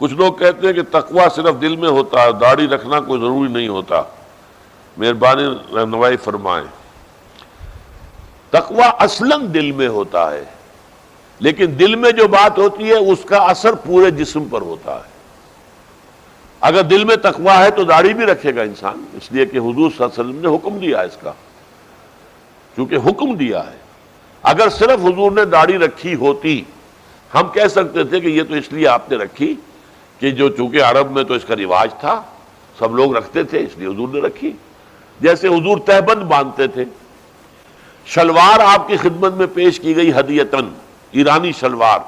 کچھ لوگ کہتے ہیں کہ تقویٰ صرف دل میں ہوتا ہے، داڑھی رکھنا کوئی ضروری نہیں ہوتا۔ مہربانی رہنمائی فرمائیں۔ تقویٰ اصلاً دل میں ہوتا ہے، لیکن دل میں جو بات ہوتی ہے اس کا اثر پورے جسم پر ہوتا ہے۔ اگر دل میں تقویٰ ہے تو داڑھی بھی رکھے گا انسان، اس لیے کہ حضور صلی اللہ علیہ وسلم نے حکم دیا اس کا، کیونکہ حکم دیا ہے۔ اگر صرف حضور نے داڑھی رکھی ہوتی، ہم کہہ سکتے تھے کہ یہ تو اس لیے آپ نے رکھی کہ جو چونکہ عرب میں تو اس کا رواج تھا، سب لوگ رکھتے تھے اس لیے حضور نے رکھی۔ جیسے حضور تہبند باندھتے تھے، شلوار آپ کی خدمت میں پیش کی گئی ہدیتاً، ایرانی شلوار،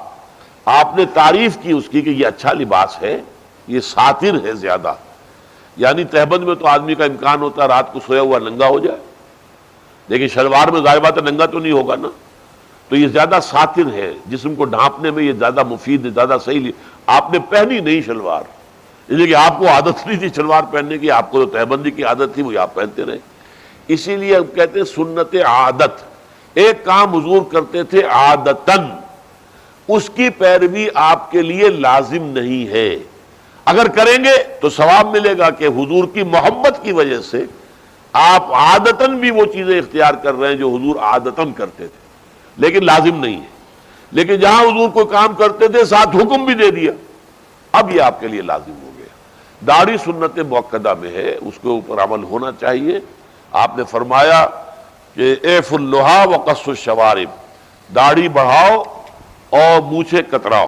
آپ نے تعریف کی اس کی کہ یہ اچھا لباس ہے، یہ ساتر ہے زیادہ، یعنی تہبند میں تو آدمی کا امکان ہوتا ہے رات کو سویا ہوا ننگا ہو جائے، لیکن شلوار میں ظاہر بات ہے ننگا تو نہیں ہوگا نا، تو یہ زیادہ ساتر ہے، جسم کو ڈھانپنے میں یہ زیادہ مفید ہے، زیادہ صحیح۔ آپ نے پہنی نہیں شلوار، اس لیے کہ آپ کو عادت نہیں تھی شلوار پہننے کی، آپ کو تو تہبندی کی عادت تھی، وہ آپ پہنتے رہے۔ اسی لیے ہم کہتے ہیں سنت عادت، ایک کام حضور کرتے تھے عادتاً، اس کی پیروی آپ کے لیے لازم نہیں ہے۔ اگر کریں گے تو ثواب ملے گا کہ حضور کی محبت کی وجہ سے آپ عادتاً بھی وہ چیزیں اختیار کر رہے ہیں جو حضور عادتاً کرتے تھے، لیکن لازم نہیں ہے۔ لیکن جہاں حضور کوئی کام کرتے تھے ساتھ حکم بھی دے دیا، اب یہ آپ کے لیے لازم ہو گیا۔ داڑھی سنت مؤکدہ میں ہے، اس کے اوپر عمل ہونا چاہیے۔ آپ نے فرمایا کہ اعف اللحیٰ وقص الشوارب، داڑھی بڑھاؤ اور مونچھیں کتراؤ۔